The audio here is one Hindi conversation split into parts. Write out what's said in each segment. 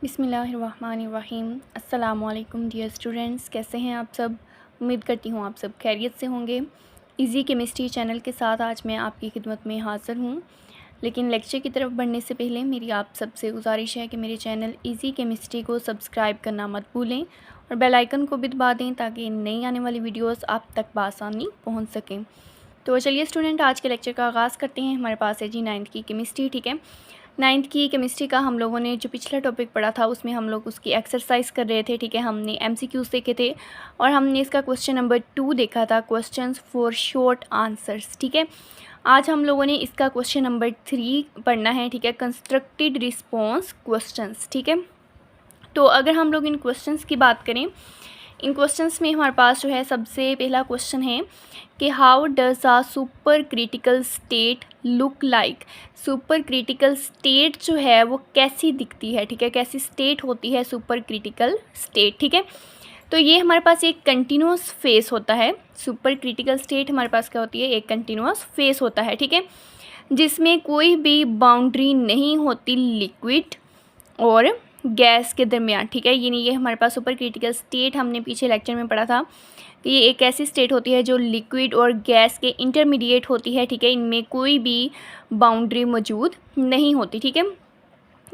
बिस्मिल्लाहिर्रहमानिर्रहीम। अस्सलामुअलैकुम डियर स्टूडेंट्स, कैसे हैं आप सब। उम्मीद करती हूँ आप सब खैरियत से होंगे। इजी केमिस्ट्री चैनल के साथ आज मैं आपकी खिदमत में हाज़िर हूँ। लेकिन लेक्चर की तरफ बढ़ने से पहले मेरी आप सबसे गुजारिश है कि मेरे चैनल इजी केमिस्ट्री को सब्सक्राइब करना मत भूलें और बेल आइकन को भी दबा दें ताकि नई आने वाली वीडियोस आप तक बआसानी पहुँच सकें। तो चलिए स्टूडेंट, आज के लेक्चर का आगाज़ करते हैं। हमारे पास है जी 9th की केमिस्ट्री। ठीक है, 9th की केमिस्ट्री का हम लोगों ने जो पिछला टॉपिक पढ़ा था उसमें हम लोग उसकी एक्सरसाइज कर रहे थे। ठीक है, हमने MCQs देखे थे और हमने इसका क्वेश्चन नंबर 2 देखा था, क्वेश्चंस फॉर शॉर्ट आंसर्स। ठीक है, आज हम लोगों ने इसका क्वेश्चन नंबर 3 पढ़ना है। ठीक है, कंस्ट्रक्टेड रिस्पॉन्स क्वेश्चंस। ठीक है, तो अगर हम लोग इन क्वेश्चंस की बात करें, इन क्वेश्चंस में हमारे पास जो है सबसे पहला क्वेश्चन है कि how does a super critical state look like. Super critical state जो है वो कैसी दिखती है। ठीक है, कैसी स्टेट होती है सुपर क्रिटिकल स्टेट। ठीक है, तो ये हमारे पास एक कंटिन्यूस फेस होता है। सुपर क्रिटिकल स्टेट हमारे पास क्या होती है, एक कंटिन्यूस फेस होता है। ठीक है, जिसमें कोई भी बाउंड्री नहीं होती लिक्विड और गैस के दरमियान। ठीक है, ये हमारे पास सुपर क्रिटिकल स्टेट हमने पीछे लेक्चर में पढ़ा था कि ये एक ऐसी स्टेट होती है जो लिक्विड और गैस के इंटरमीडिएट होती है। ठीक है, इनमें कोई भी बाउंड्री मौजूद नहीं होती। ठीक है,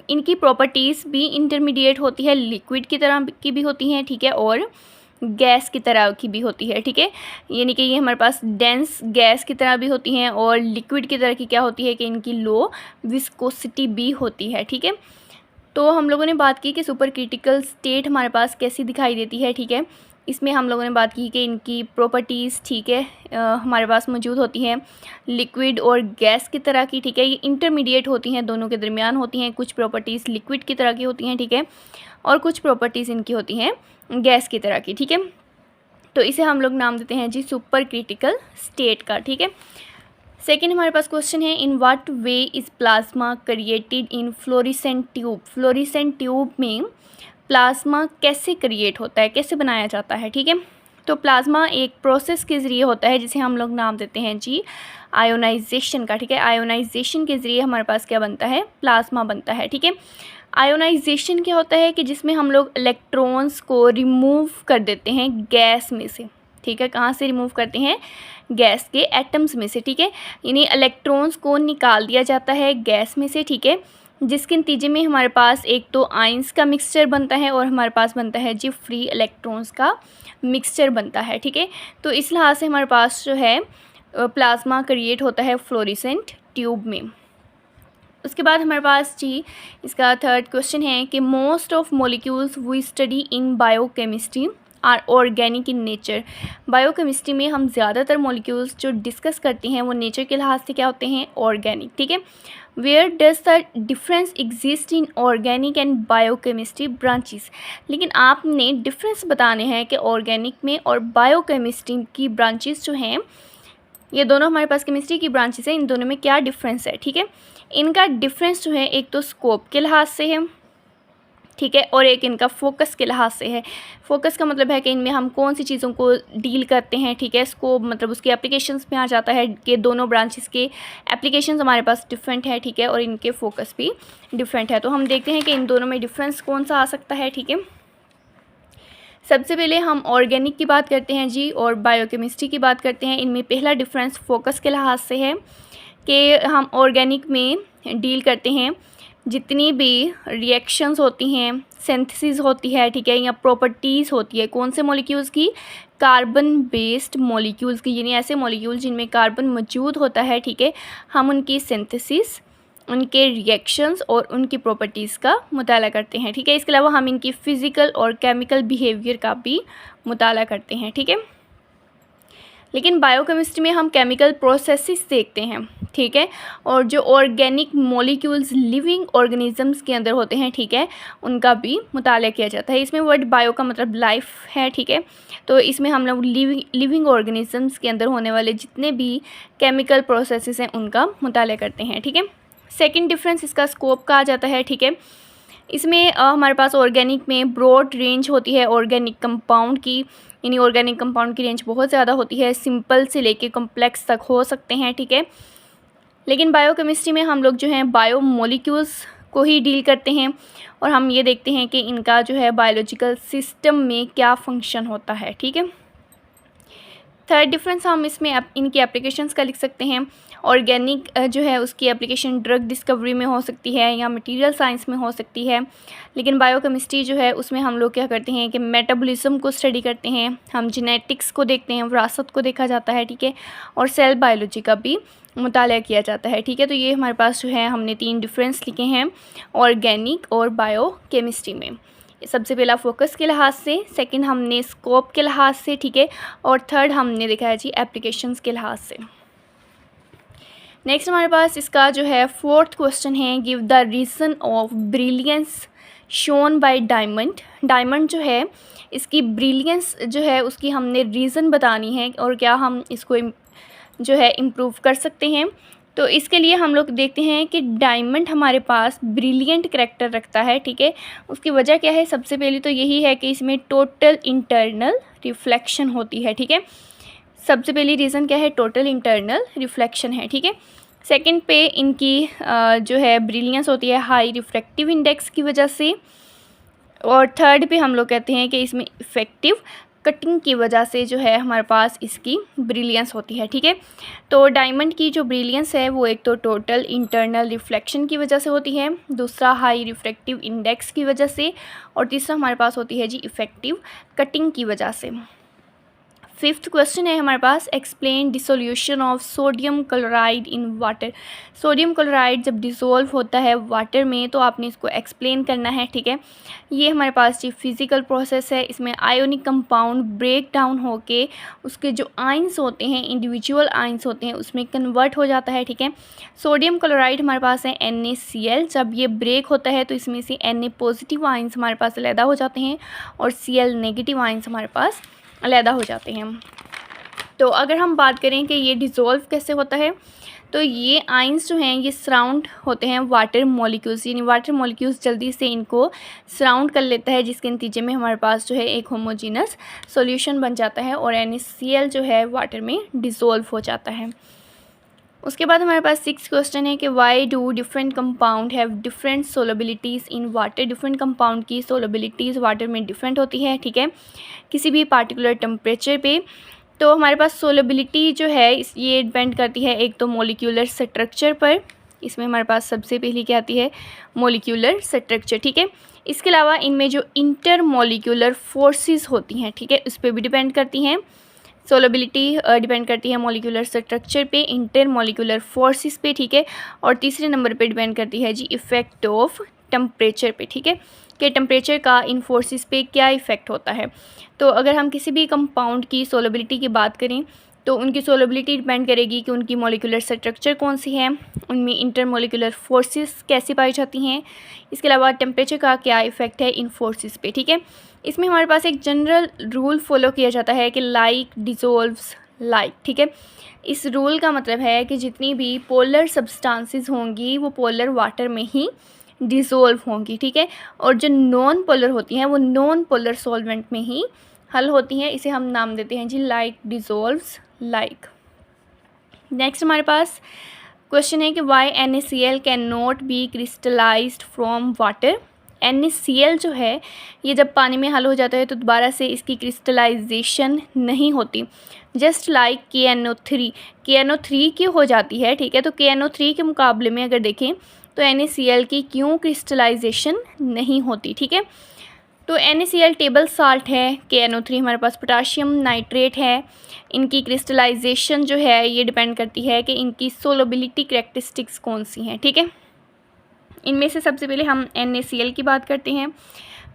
इनकी प्रॉपर्टीज़ भी इंटरमीडिएट होती है, लिक्विड की तरह की भी होती हैं। ठीक है, और गैस की तरह की भी होती है। ठीक है, यानी कि ये हमारे पास डेंस गैस की तरह भी होती हैं और लिक्विड की तरह की क्या होती है कि इनकी लो विस्कोसिटी भी होती है। ठीक है, तो हम लोगों ने बात की कि सुपर क्रिटिकल स्टेट हमारे पास कैसी दिखाई देती है। ठीक है, इसमें हम लोगों ने बात की कि इनकी प्रॉपर्टीज़, ठीक है, हमारे पास मौजूद होती हैं लिक्विड और गैस की तरह की। ठीक है, ये इंटरमीडिएट होती हैं, दोनों के दरमियान होती हैं। कुछ प्रॉपर्टीज़ लिक्विड की तरह की होती हैं। ठीक है, और कुछ प्रॉपर्टीज़ इनकी होती हैं गैस की तरह की। ठीक है, तो इसे हम लोग नाम देते हैं जी सुपर क्रिटिकल स्टेट का। ठीक है, सेकेंड हमारे पास क्वेश्चन है, in what way is plasma created in fluorescent tube. Fluorescent tube में प्लाज्मा कैसे क्रिएट होता है, कैसे बनाया जाता है। ठीक है, तो प्लाज्मा एक प्रोसेस के ज़रिए होता है जिसे हम लोग नाम देते हैं जी आयोनाइजेशन का। ठीक है, आयोनाइजेशन के ज़रिए हमारे पास क्या बनता है, प्लाज्मा बनता है। ठीक है, आयोनाइजेशन क्या होता है कि जिसमें हम लोग इलेक्ट्रॉन्स को रिमूव कर देते हैं गैस में से। ठीक है, कहाँ से रिमूव करते हैं, गैस के एटम्स में से। ठीक है, यानी इलेक्ट्रॉन्स को निकाल दिया जाता है गैस में से। ठीक है, जिसके नतीजे में हमारे पास एक तो आयंस का मिक्सचर बनता है और हमारे पास बनता है जी फ्री इलेक्ट्रॉन्स का मिक्सचर बनता है। ठीक है, तो इस लिहाज से हमारे पास जो है प्लाज्मा क्रिएट होता है फ्लोरेसेंट ट्यूब में। उसके बाद हमारे पास जी इसका थर्ड क्वेश्चन है कि most of molecules we study in biochemistry are organic in nature. Biochemistry में हम ज़्यादातर मॉलिक्यूल्स जो डिस्कस करते हैं वो नेचर के लिहाज से क्या होते हैं, ऑर्गेनिक। ठीक है, where does the difference exist in organic and biochemistry branches. लेकिन आपने डिफरेंस बताने हैं कि ऑर्गेनिक में और बायोकेमिस्ट्री की ब्रांचेस जो हैं, ये दोनों हमारे पास केमिस्ट्री की ब्रांचेस हैं, इन दोनों में क्या डिफरेंस है। ठीक है, इनका डिफरेंस जो है एक तो स्कोप के लिहाज से है। ठीक है, और एक इनका फोकस के लिहाज से है। फोकस का मतलब है कि इनमें हम कौन सी चीज़ों को डील करते हैं। ठीक है, स्कोप मतलब उसके एप्लीकेशंस में आ जाता है कि दोनों ब्रांचेस के एप्लीकेशंस हमारे पास डिफरेंट है। ठीक है, और इनके फोकस भी डिफरेंट है। तो हम देखते हैं कि इन दोनों में डिफरेंस कौन सा आ सकता है। ठीक है, सबसे पहले हम ऑर्गेनिक की बात करते हैं जी और बायोकेमिस्ट्री की बात करते हैं। इनमें पहला डिफरेंस फोकस के लिहाज से है कि हम ऑर्गेनिक में डील करते हैं जितनी भी रिएक्शंस होती हैं, सिंथेसिस होती है। ठीक है, या प्रॉपर्टीज़ होती है कौन से मॉलिक्यूल्स की, कार्बन बेस्ड मॉलिक्यूल्स की, यानी ऐसे मॉलिक्यूल्स जिनमें कार्बन मौजूद होता है। ठीक है, हम उनकी सिंथेसिस, उनके रिएक्शंस और उनकी प्रॉपर्टीज़ का मुताला करते हैं। ठीक है, इसके अलावा हम इनकी फ़िज़िकल और केमिकल बिहेवियर का भी मुताला करते हैं। ठीक है, लेकिन बायोकेमिस्ट्री में हम केमिकल प्रोसेसेस देखते हैं। ठीक है, और जो ऑर्गेनिक मॉलिक्यूल्स लिविंग ऑर्गेनिजम्स के अंदर होते हैं, ठीक है, उनका भी मुताला किया जाता है। इसमें वर्ड बायो का मतलब लाइफ है। ठीक है, तो इसमें हम लोग लिविंग ऑर्गेनिजम्स के अंदर होने वाले जितने भी केमिकल प्रोसेसेस हैं उनका मुताला करते हैं। ठीक है, सेकेंड डिफरेंस इसका स्कोप का आ जाता है। ठीक है, इसमें हमारे पास ऑर्गेनिक में ब्रॉड रेंज होती है ऑर्गेनिक कंपाउंड की, यानी ऑर्गेनिक कंपाउंड की रेंज बहुत ज़्यादा होती है, सिंपल से लेके कॉम्प्लेक्स तक हो सकते हैं। ठीक है, लेकिन बायोकेमिस्ट्री में हम लोग जो हैं बायो मॉलिक्यूल्स को ही डील करते हैं और हम ये देखते हैं कि इनका जो है बायोलॉजिकल सिस्टम में क्या फंक्शन होता है। ठीक है, थर्ड डिफरेंस हम इसमें इनकी एप्लीकेशंस का लिख सकते हैं। ऑर्गेनिक जो है उसकी एप्लीकेशन ड्रग डिस्कवरी में हो सकती है या मटेरियल साइंस में हो सकती है, लेकिन बायोकेमिस्ट्री जो है उसमें हम लोग क्या करते हैं कि मेटाबॉलिज्म को स्टडी करते हैं, हम जेनेटिक्स को देखते हैं, विरासत को देखा जाता है। ठीक है, और सेल बायोलॉजी का भी मुताला किया जाता है। ठीक है, तो ये हमारे पास जो है हमने 3 डिफरेंस लिखे हैं ऑर्गेनिक और बायोकेमिस्ट्री में। सबसे पहला फोकस के लिहाज से, सेकंड हमने स्कोप के लिहाज से, ठीक है, और थर्ड हमने देखा है जी एप्लीकेशंस के लिहाज से। नेक्स्ट हमारे पास इसका जो है फोर्थ क्वेश्चन है, give the reason of brilliance shown by diamond. Diamond जो है इसकी ब्रिलियंस जो है उसकी हमने रीज़न बतानी है और क्या हम इसको जो है इम्प्रूव कर सकते हैं। तो इसके लिए हम लोग देखते हैं कि डायमंड हमारे पास ब्रिलियंट करैक्टर रखता है। ठीक है, उसकी वजह क्या है, सबसे पहले तो यही है कि इसमें टोटल इंटरनल रिफ्लेक्शन होती है। ठीक है, सबसे पहली रीज़न क्या है, टोटल इंटरनल रिफ्लेक्शन है। ठीक है, सेकंड पे इनकी जो है ब्रिलियंस होती है हाई रिफ्रैक्टिव इंडेक्स की वजह से, और थर्ड पे हम लोग कहते हैं कि इसमें इफ़ेक्टिव कटिंग की वजह से जो है हमारे पास इसकी ब्रिलियंस होती है। ठीक है, तो डायमंड की जो ब्रिलियंस है वो एक तो टोटल इंटरनल रिफ्लेक्शन की वजह से होती है, दूसरा हाई रिफ्रैक्टिव इंडेक्स की वजह से, और तीसरा हमारे पास होती है जी इफ़ेक्टिव कटिंग की वजह से। फिफ्थ क्वेश्चन है हमारे पास, explain dissolution of sodium chloride in water. Sodium chloride जब डिसोल्व होता है वाटर में तो आपने इसको एक्सप्लेन करना है। ठीक है, ये हमारे पास ये फिज़िकल प्रोसेस है, इसमें आयोनिक कंपाउंड ब्रेक डाउन होके उसके जो आइंस होते हैं, इंडिविजुअल आइंस होते हैं, उसमें कन्वर्ट हो जाता है। ठीक है, सोडियम क्लोराइड हमारे पास है NaCl, जब ये ब्रेक होता है तो इसमें से Na पॉजिटिव आइंस हमारे पास अलहदा हो जाते हैं और Cl नेगेटिव आइंस हमारे पास अलहदा हो जाते हैं। तो अगर हम बात करें कि ये डिज़ोल्व कैसे होता है, तो ये आइंस जो हैं ये सराउंड होते हैं वाटर मॉलिक्यूल्स, यानी वाटर मॉलिक्यूल्स जल्दी से इनको सराउंड कर लेता है, जिसके नतीजे में हमारे पास जो है एक होमोजीनस सॉल्यूशन बन जाता है और NaCl जो है वाटर में डिज़ोल्व हो जाता है। उसके बाद हमारे पास 6th क्वेश्चन है कि why do different compound have different solubilities in water. Different compound की सोलबिलिटीज़ वाटर में डिफरेंट होती है। ठीक है, किसी भी पार्टिकुलर टेम्परेचर पे। तो हमारे पास सोलबिलिटी जो है ये डिपेंड करती है एक तो मॉलिक्यूलर स्ट्रक्चर पर, इसमें हमारे पास सबसे पहली क्या आती है, मॉलिक्यूलर स्ट्रक्चर। ठीक है, इसके अलावा इनमें जो इंटर मॉलिक्यूलर फोर्सेस होती हैं, ठीक है, उस पर भी डिपेंड करती हैं। सोलबिलिटी डिपेंड करती है मॉलिक्यूलर स्ट्रक्चर पे, इंटर मॉलिक्यूलर फोर्सेस पे। ठीक है, और तीसरे नंबर पे डिपेंड करती है जी इफ़ेक्ट ऑफ टेम्परेचर पे। ठीक है, कि टेम्परेचर का इन फोर्सेस पे क्या इफ़ेक्ट होता है। तो अगर हम किसी भी कंपाउंड की सोलबिलिटी की बात करें तो उनकी सोलबिलिटी डिपेंड करेगी कि उनकी मॉलिक्यूलर स्ट्रक्चर कौन सी है, उनमें इंटर मॉलिक्यूलर फोर्सेस कैसी पाई जाती हैं, इसके अलावा टेम्परेचर का क्या इफ़ेक्ट है इन फोर्सेस पे। ठीक है, इसमें हमारे पास एक जनरल रूल फॉलो किया जाता है कि लाइक डिज़ोल्व्स लाइक। ठीक है, इस रूल का मतलब है कि जितनी भी पोलर सब्सटेंसेस होंगी वो पोलर वाटर में ही डिज़ोल्व होंगी। ठीक है, और जो नॉन पोलर होती हैं वो नॉन पोलर सॉल्वेंट में ही हल होती हैं। इसे हम नाम देते हैं जी लाइक डिज़ोल्व्स लाइक। नेक्स्ट हमारे पास क्वेश्चन है कि why NaCl can not be crystallized from water. NaCl जो है ये जब पानी में हल हो जाता है तो दोबारा से इसकी क्रिस्टलाइजेशन नहीं होती, जस्ट लाइक KNO3। KNO3 की हो जाती है। ठीक है, तो KNO3 के मुकाबले में अगर देखें तो NaCl की क्यों क्रिस्टलाइजेशन नहीं होती। ठीक है, तो NaCl टेबल साल्ट है, KNO3 हमारे पास पोटाशियम नाइट्रेट है। इनकी क्रिस्टलाइजेशन जो है ये डिपेंड करती है कि इनकी सोलबिलिटी करैक्टरिस्टिक्स कौन सी हैं। ठीक है, इनमें से सबसे पहले हम NaCl की बात करते हैं।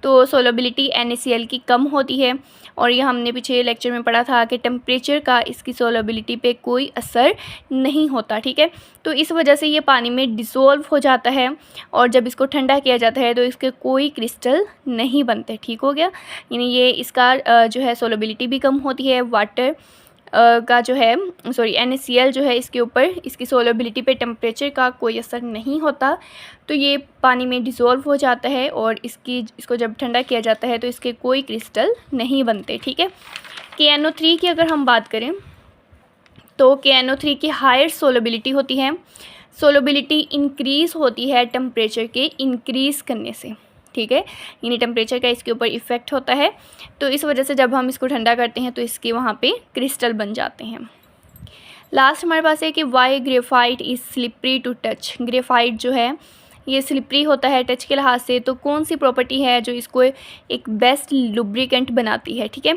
तो सोलबिलिटी NaCl की कम होती है और ये हमने पीछे लेक्चर में पढ़ा था कि टेम्परेचर का इसकी सोलबिलिटी पे कोई असर नहीं होता। ठीक है, तो इस वजह से ये पानी में डिसॉल्व हो जाता है और जब इसको ठंडा किया जाता है तो इसके कोई क्रिस्टल नहीं बनते। ठीक हो गया, यानी ये इसका जो है सोलबिलिटी भी कम होती है वाटर का जो है NaCl जो है इसके ऊपर इसकी सोलबिलिटी पे टेम्परेचर का कोई असर नहीं होता, तो ये पानी में डिसॉल्व हो जाता है और इसको जब ठंडा किया जाता है तो इसके कोई क्रिस्टल नहीं बनते। ठीक है, KNO3 की अगर हम बात करें तो KNO3 की हायर सोलबिलिटी होती है। सोलबिलिटी इंक्रीज़ होती है टेम्परेचर के इंक्रीज़ करने से, ठीक है, यानी टेम्परेचर का इसके ऊपर इफ़ेक्ट होता है। तो इस वजह से जब हम इसको ठंडा करते हैं तो इसके वहाँ पे क्रिस्टल बन जाते हैं। लास्ट हमारे पास है कि why graphite is slippery to touch. Graphite जो है ये स्लिपरी होता है टच के लिहाज से, तो कौन सी प्रॉपर्टी है जो इसको एक बेस्ट लुब्रिकेंट बनाती है, ठीक है।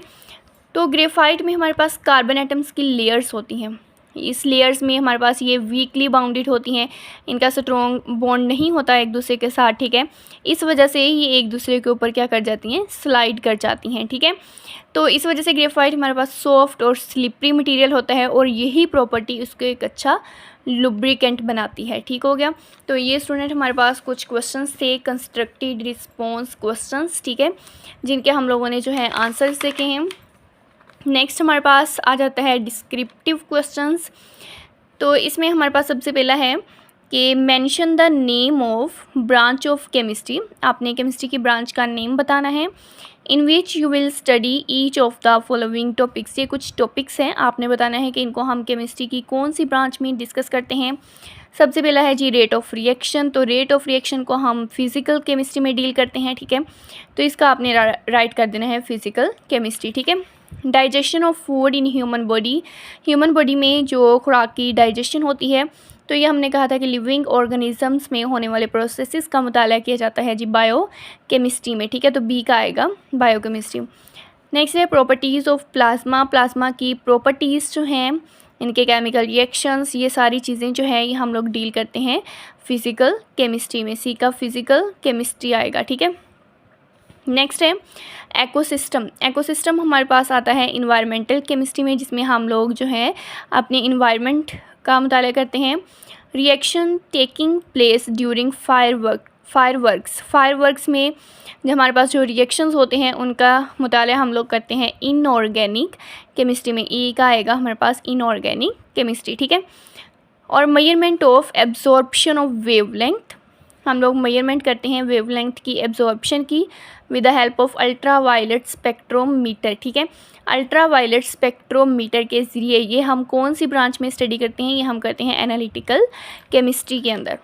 तो ग्रेफाइट में हमारे पास कार्बन एटम्स की लेयर्स होती हैं। इस लेयर्स में हमारे पास ये वीकली बाउंडेड होती हैं, इनका स्ट्रॉन्ग बॉन्ड नहीं होता एक दूसरे के साथ, ठीक है। इस वजह से ये एक दूसरे के ऊपर क्या कर जाती हैं, स्लाइड कर जाती हैं, ठीक है। तो इस वजह से ग्रेफाइट हमारे पास सॉफ्ट और स्लिपरी मटेरियल होता है और यही प्रॉपर्टी उसको एक अच्छा लुब्रिकेंट बनाती है, ठीक हो गया। तो ये स्टूडेंट हमारे पास कुछ क्वेश्चंस थे, कंस्ट्रक्टेड रिस्पॉन्स क्वेश्चंस, ठीक है, जिनके हम लोगों ने जो है आंसर्स देखे हैं। नेक्स्ट हमारे पास आ जाता है डिस्क्रिप्टिव क्वेश्चंस। तो इसमें हमारे पास सबसे पहला है कि mention the name of branch of chemistry. आपने केमिस्ट्री की ब्रांच का नेम बताना है। In which you will study each of the following topics. ये कुछ टॉपिक्स हैं, आपने बताना है कि इनको हम केमिस्ट्री की कौन सी ब्रांच में डिस्कस करते हैं। सबसे पहला है जी रेट ऑफ रिएक्शन। तो रेट ऑफ रिएक्शन को हम फिज़िकल केमिस्ट्री में डील करते हैं, ठीक है। तो इसका आपने राइट कर देना है फिज़िकल केमिस्ट्री, ठीक है। Digestion of food in human body. Human body में जो खुराक की डाइजेशन होती है, तो ये हमने कहा था कि लिविंग ऑर्गेनिजम्स में होने वाले प्रोसेसेस का मुताला किया जाता है जी बायो केमिस्ट्री में, ठीक है। तो बी का आएगा बायो केमिस्ट्री। नेक्स्ट है प्रॉपर्टीज़ ऑफ प्लाज्मा। प्लाज्मा की प्रॉपर्टीज़ जो हैं, इनके केमिकल रिएक्शंस, ये सारी चीज़ें जो है ये हम लोग डील करते हैं फिज़िकल केमिस्ट्री में। सी का फिज़िकल केमिस्ट्री आएगा, ठीक है। नेक्स्ट है एकोसिस्टम। एकोसिस्टम हमारे पास आता है इन्वायरमेंटल केमिस्ट्री में, जिसमें हम लोग जो है अपने इन्वायरमेंट का मुताला करते हैं। Reaction taking place during fireworks में जो हमारे पास जो रिएक्शंस होते हैं उनका मुताला हम लोग करते हैं इनऑर्गेनिक केमिस्ट्री में। ई का आएगा हमारे पास इनऑर्गेनिक केमिस्ट्री, ठीक है। और measurement of absorption of wavelength. हम लोग मेजरमेंट करते हैं वेवलेंथ की एब्जॉर्प्शन की with the help of ultraviolet spectrometer, ठीक है। अल्ट्रावायलेट स्पेक्ट्रोमीटर के ज़रिए ये हम कौन सी ब्रांच में स्टडी करते हैं, ये हम करते हैं एनालिटिकल केमिस्ट्री के अंदर।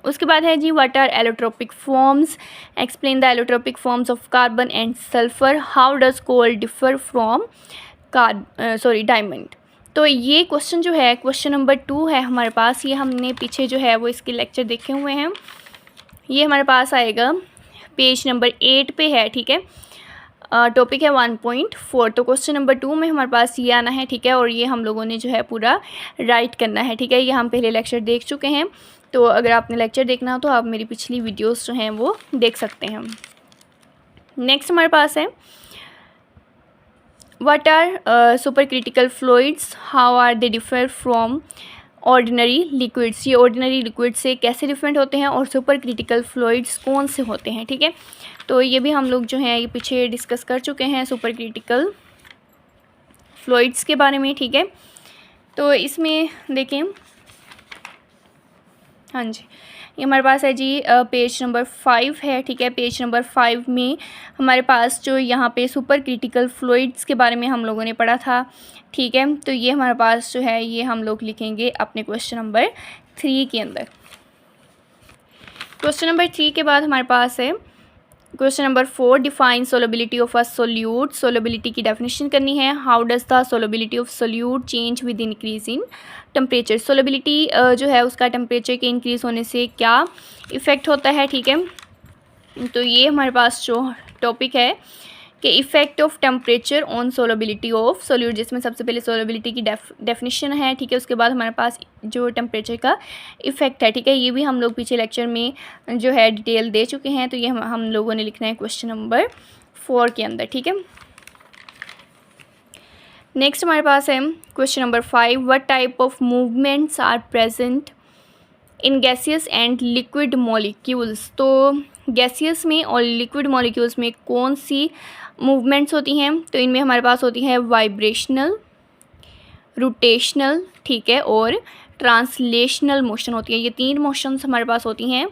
उसके बाद है जी what are allotropic forms. Explain the allotropic forms of carbon and sulphur. How does coal differ from diamond. तो ये क्वेश्चन जो है क्वेश्चन नंबर 2 है हमारे पास। ये हमने पीछे जो है वो इसके लेक्चर देखे हुए हैं। ये हमारे पास आएगा पेज नंबर 8 पे है, ठीक है। टॉपिक है 1.4। तो क्वेश्चन नंबर 2 में हमारे पास ये आना है, ठीक है। और ये हम लोगों ने जो है पूरा राइट करना है, ठीक है। ये हम पहले लेक्चर देख चुके हैं, तो अगर आपने लेक्चर देखना हो तो आप मेरी पिछली वीडियोस जो हैं वो देख सकते हैं। नेक्स्ट हमारे पास है what are super critical fluids, how are they differ from ordinary liquids. ये ऑर्डिनरी लिक्विड से कैसे डिफरेंट होते हैं और सुपर क्रिटिकल फ्लूइड्स कौन से होते हैं, ठीक है। तो ये भी हम लोग जो हैं ये पीछे डिस्कस कर चुके हैं सुपर क्रिटिकल फ्लूइड्स के बारे में, ठीक है। तो इसमें देखें, हाँ जी, ये हमारे पास है जी पेज नंबर 5 है, ठीक है। पेज नंबर 5 में हमारे पास जो यहाँ पे सुपर क्रिटिकल फ्लूइड्स के बारे में हम लोगों ने पढ़ा था, ठीक है। तो ये हमारे पास जो है ये हम लोग लिखेंगे अपने क्वेश्चन नंबर 3 के अंदर। क्वेश्चन नंबर 3 के बाद हमारे पास है question number 4, define solubility of a solute. Solubility की डेफिनेशन करनी है। How does the solubility of solute change with increase in temperature. Solubility जो है उसका टेम्परेचर के इंक्रीज़ होने से क्या इफ़ेक्ट होता है, ठीक है। तो ये हमारे पास जो टॉपिक है कि effect of temperature on solubility of solute, जिसमें सबसे पहले सोलबिलिटी की डेफिनेशन है, ठीक है। उसके बाद हमारे पास जो टेम्परेचर का इफ़ेक्ट है, ठीक है। ये भी हम लोग पीछे लेक्चर में जो है डिटेल दे चुके हैं। तो ये हम लोगों ने लिखना है क्वेश्चन नंबर 4 के अंदर, ठीक है। नेक्स्ट हमारे पास है question number 5, what type of movements are present in gaseous and liquid molecules. तो गैसियस में और लिक्विड मॉलिक्यूल्स में कौन सी मूवमेंट्स होती हैं। तो इनमें हमारे पास होती है वाइब्रेशनल, रोटेशनल, ठीक है, और ट्रांसलेशनल मोशन होती है। ये 3 मोशंस हमारे पास होती हैं।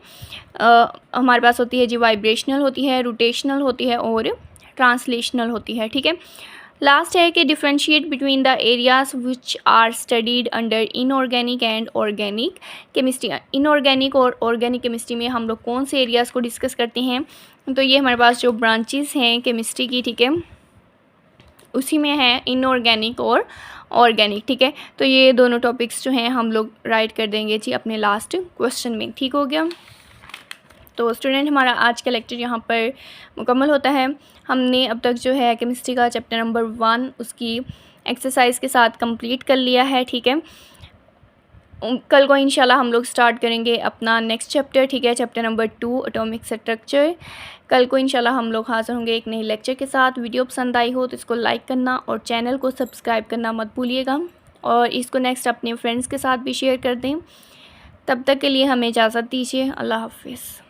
हमारे पास होती है जी वाइब्रेशनल होती है, रोटेशनल होती है और ट्रांसलेशनल होती है, ठीक है। लास्ट है कि differentiate between the areas which are studied under inorganic and organic chemistry. Inorganic और ऑर्गेनिक केमिस्ट्री में हम लोग कौन से एरियाज़ को डिस्कस करते हैं, तो ये हमारे पास जो ब्रांचेस हैं केमिस्ट्री की, ठीक है, उसी में है इनऑर्गेनिक और ऑर्गेनिक, ठीक है। तो ये दोनों टॉपिक्स जो हैं हम लोग राइट कर देंगे जी अपने लास्ट क्वेश्चन में, ठीक हो गया। तो स्टूडेंट हमारा आज का लेक्चर यहाँ पर मुकम्मल होता है। हमने अब तक जो है केमिस्ट्री का चैप्टर नंबर 1 उसकी एक्सरसाइज के साथ कंप्लीट कर लिया है, ठीक है। कल को इंशाल्लाह हम लोग स्टार्ट करेंगे अपना नेक्स्ट चैप्टर, ठीक है, चैप्टर नंबर 2 एटॉमिक स्ट्रक्चर। कल को इंशाल्लाह हम लोग हाज़िर होंगे एक नई लेक्चर के साथ। वीडियो पसंद आई हो तो इसको लाइक करना और चैनल को सब्सक्राइब करना मत भूलिएगा, और इसको नेक्स्ट अपने फ्रेंड्स के साथ भी शेयर कर दें। तब तक के लिए हमें इजाज़त दीजिए। अल्लाह हाफ़िज़।